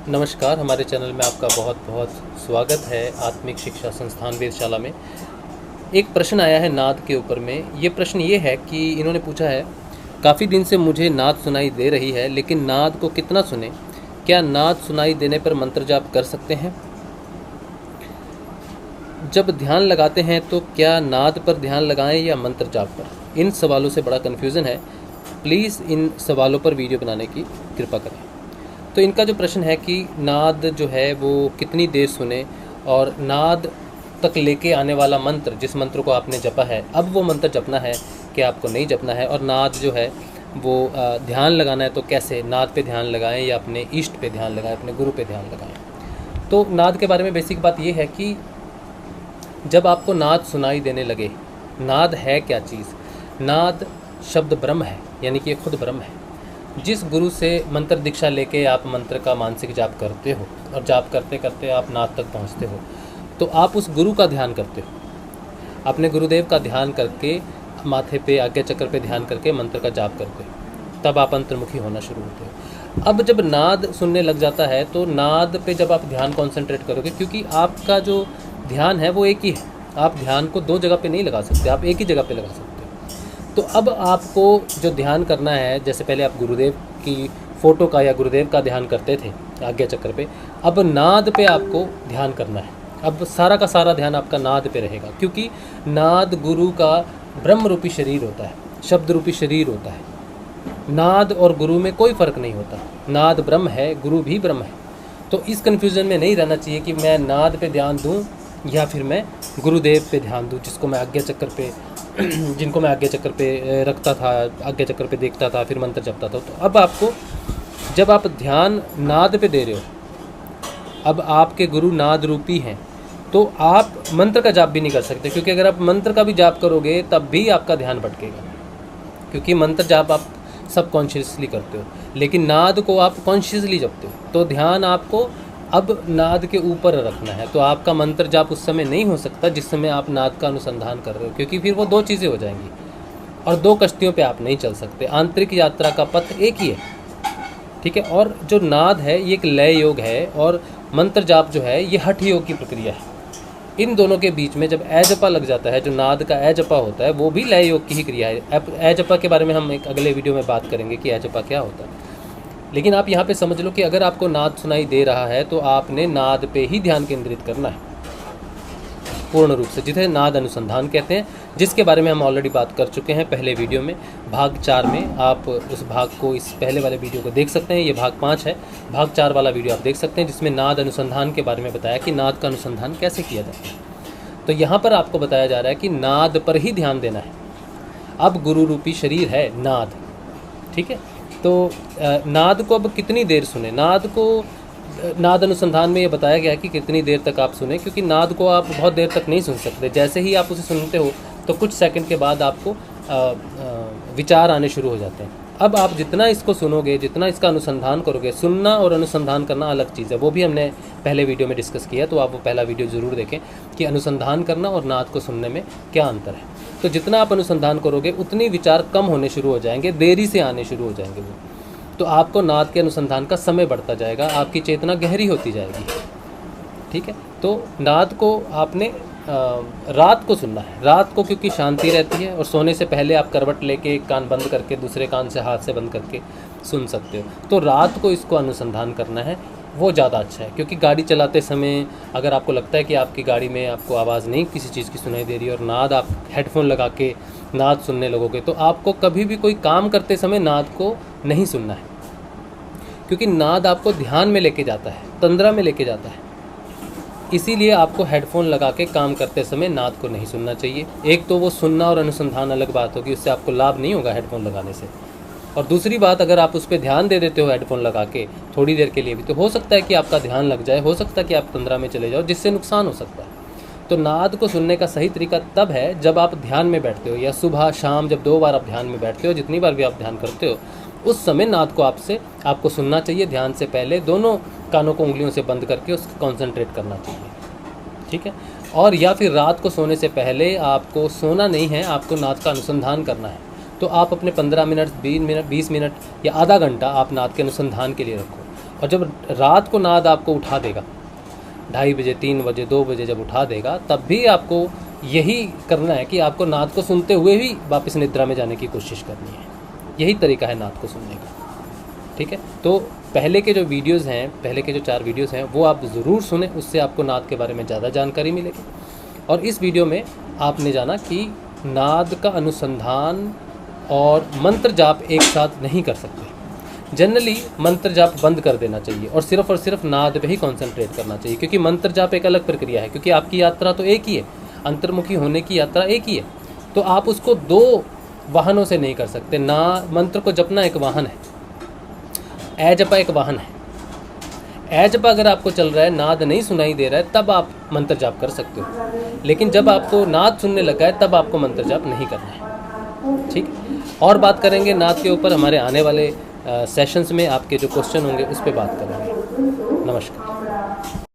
नमस्कार, हमारे चैनल में आपका बहुत बहुत स्वागत है। आत्मिक शिक्षा संस्थान वेधशाला में एक प्रश्न आया है नाद के ऊपर में। ये प्रश्न ये है कि इन्होंने पूछा है, काफ़ी दिन से मुझे नाद सुनाई दे रही है, लेकिन नाद को कितना सुने? क्या नाद सुनाई देने पर मंत्र जाप कर सकते हैं? जब ध्यान लगाते हैं तो क्या नाद पर ध्यान लगाएं या मंत्र जाप पर? इन सवालों से बड़ा कन्फ्यूज़न है। प्लीज़ इन सवालों पर वीडियो बनाने की कृपा करें। तो इनका जो प्रश्न है कि नाद जो है वो कितनी देर सुने, और नाद तक लेके आने वाला मंत्र, जिस मंत्र को आपने जपा है, अब वो मंत्र जपना है कि आपको नहीं जपना है, और नाद जो है वो ध्यान लगाना है तो कैसे नाद पे ध्यान लगाएं या अपने इष्ट पे ध्यान लगाएं, अपने गुरु पे ध्यान लगाएं। तो नाद के बारे में बेसिक बात ये है कि जब आपको नाद सुनाई देने लगे, नाद है क्या चीज़? नाद शब्द ब्रह्म है, यानी कि ये खुद ब्रह्म है। जिस गुरु से मंत्र दीक्षा लेके आप मंत्र का मानसिक जाप करते हो और जाप करते करते आप नाद तक पहुंचते हो, तो आप उस गुरु का ध्यान करते हो, अपने गुरुदेव का ध्यान करके, माथे पे आज्ञा चक्र पे ध्यान करके मंत्र का जाप करते हो, तब आप अंतर्मुखी होना शुरू होते हो। अब जब नाद सुनने लग जाता है तो नाद पे जब आप ध्यान कॉन्सेंट्रेट करोगे, क्योंकि आपका जो ध्यान है वो एक ही है, आप ध्यान को दो जगह पे नहीं लगा सकते, आप एक ही जगह पे लगा सकते हो। तो अब आपको जो ध्यान करना है, जैसे पहले आप गुरुदेव की फ़ोटो का या गुरुदेव का ध्यान करते थे आज्ञा चक्र पे, अब नाद पे आपको ध्यान करना है। अब सारा का सारा ध्यान आपका नाद पे रहेगा, क्योंकि नाद गुरु का ब्रह्म रूपी शरीर होता है, शब्द रूपी शरीर होता है। नाद और गुरु में कोई फ़र्क नहीं होता, नाद ब्रह्म है, गुरु भी ब्रह्म है। तो इस कन्फ्यूज़न में नहीं रहना चाहिए कि मैं नाद पे ध्यान दूँ या फिर मैं गुरुदेव पे ध्यान दूँ, जिसको मैं आज्ञा चक्र पे जिनको मैं आज्ञा चक्र पे रखता था, आज्ञा चक्र पे देखता था, फिर मंत्र जपता था। तो अब आपको, जब आप ध्यान नाद पे दे रहे हो, अब आपके गुरु नाद रूपी हैं, तो आप मंत्र का जाप भी नहीं कर सकते, क्योंकि अगर आप मंत्र का भी जाप करोगे तब भी आपका ध्यान भटकेगा, क्योंकि मंत्र जाप आप सब कॉन्शियसली करते हो, लेकिन नाद को आप कॉन्शियसली जपते हो। तो ध्यान आपको अब नाद के ऊपर रखना है। तो आपका मंत्र जाप उस समय नहीं हो सकता जिस समय आप नाद का अनुसंधान कर रहे हो, क्योंकि फिर वो दो चीज़ें हो जाएंगी और दो कश्तियों पे आप नहीं चल सकते। आंतरिक यात्रा का पथ एक ही है, ठीक है। और जो नाद है ये एक लय योग है, और मंत्र जाप जो है ये हठ योग की प्रक्रिया है। इन दोनों के बीच में जब ए-जपा लग जाता है, जो नाद का ए-जपा होता है वो भी लय योग की ही क्रिया है। ए-जपा के बारे में हम एक अगले वीडियो में बात करेंगे कि ए-जपा क्या होता है, लेकिन आप यहाँ पे समझ लो कि अगर आपको नाद सुनाई दे रहा है तो आपने नाद पे ही ध्यान केंद्रित करना है पूर्ण रूप से, जिसे नाद अनुसंधान कहते हैं, जिसके बारे में हम ऑलरेडी बात कर चुके हैं पहले वीडियो में, भाग 4 में। आप उस भाग को, इस पहले वाले वीडियो को देख सकते हैं। ये भाग 5 है, भाग 4 वाला वीडियो आप देख सकते हैं, जिसमें नाद अनुसंधान के बारे में बताया कि नाद का अनुसंधान कैसे किया जाता है। तो यहाँ पर आपको बताया जा रहा है कि नाद पर ही ध्यान देना है। अब गुरु रूपी शरीर है नाद, ठीक है। तो नाद को अब कितनी देर सुने? नाद को नाद अनुसंधान में ये बताया गया है कि कितनी देर तक आप सुने, क्योंकि नाद को आप बहुत देर तक नहीं सुन सकते। जैसे ही आप उसे सुनते हो तो कुछ सेकंड के बाद आपको विचार आने शुरू हो जाते हैं। अब आप जितना इसको सुनोगे, जितना इसका अनुसंधान करोगे, सुनना और अनुसंधान करना अलग चीज़ है, वो भी हमने पहले वीडियो में डिस्कस किया, तो आप वो पहला वीडियो ज़रूर देखें कि अनुसंधान करना और नाद को सुनने में क्या अंतर है। तो जितना आप अनुसंधान करोगे उतनी विचार कम होने शुरू हो जाएंगे, देरी से आने शुरू हो जाएंगे वो। तो आपको नाद के अनुसंधान का समय बढ़ता जाएगा, आपकी चेतना गहरी होती जाएगी, ठीक है। तो नाद को आपने रात को सुनना है, रात को, क्योंकि शांति रहती है, और सोने से पहले आप करवट लेके एक कान बंद करके दूसरे कान से हाथ से बंद करके सुन सकते हो। तो रात को इसको अनुसंधान करना है, वो ज़्यादा अच्छा है। क्योंकि गाड़ी चलाते समय अगर आपको लगता है कि आपकी गाड़ी में आपको आवाज़ नहीं किसी चीज़ की सुनाई दे रही है, और नाद आप हेडफोन लगा के नाद सुनने लगोगे, तो आपको कभी भी कोई काम करते समय नाद को नहीं सुनना है, क्योंकि नाद आपको ध्यान में लेके जाता है, तंद्रा में लेके जाता है। इसीलिए आपको हेडफोन लगा के काम करते समय नाद को नहीं सुनना चाहिए। एक तो वो सुनना और अनुसंधान अलग बात होगी, उससे आपको लाभ नहीं होगा हेडफोन लगाने से। और दूसरी बात, अगर आप उस पर ध्यान दे देते हो हेडफोन लगा के थोड़ी देर के लिए भी, तो हो सकता है कि आपका ध्यान लग जाए, हो सकता है कि आप तंद्रा में चले जाओ, जिससे नुकसान हो सकता है। तो नाद को सुनने का सही तरीका तब है जब आप ध्यान में बैठते हो, या सुबह शाम, जब 2 बार आप ध्यान में बैठते हो, जितनी बार भी आप ध्यान करते हो, उस समय नाद को आपको सुनना चाहिए। ध्यान से पहले दोनों कानों को उंगलियों से बंद करके उसको कॉन्सेंट्रेट करना चाहिए, ठीक है। और या फिर रात को सोने से पहले आपको सोना नहीं है, आपको नाद का अनुसंधान करना है, तो आप अपने 15 मिनट, 20 मिनट या आधा घंटा आप नाद के अनुसंधान के लिए रखो। और जब रात को नाद आपको उठा देगा 2:30 बजे, 3 बजे, 2 बजे जब उठा देगा, तब भी आपको यही करना है कि आपको नाद को सुनते हुए ही वापस निद्रा में जाने की कोशिश करनी है। यही तरीका है नाद को सुनने का, ठीक है। तो पहले के जो वीडियोज़ हैं, पहले के जो 4 वीडियोज़ हैं वो आप ज़रूर सुने, उससे आपको नाद के बारे में ज़्यादा जानकारी मिलेगी। और इस वीडियो में आपने जाना कि नाद का अनुसंधान और मंत्र जाप एक साथ नहीं कर सकते। जनरली मंत्र जाप बंद कर देना चाहिए और सिर्फ नाद पे ही कंसंट्रेट करना चाहिए, क्योंकि मंत्र जाप एक अलग प्रक्रिया है, क्योंकि आपकी यात्रा तो एक ही है, अंतर्मुखी होने की यात्रा एक ही है। तो आप उसको 2 वाहनों से नहीं कर सकते। ना मंत्र को जपना एक वाहन है, ए जपा एक वाहन है। ए जपा अगर आपको चल रहा है, नाद नहीं सुनाई दे रहा है, तब आप मंत्र जाप कर सकते हो, लेकिन जब आपको नाद सुनने लगा है तब आपको मंत्र जाप नहीं करना है, ठीक। और बात करेंगे नाद के ऊपर हमारे आने वाले सेशंस में, आपके जो क्वेश्चन होंगे उस पर बात करेंगे। नमस्कार।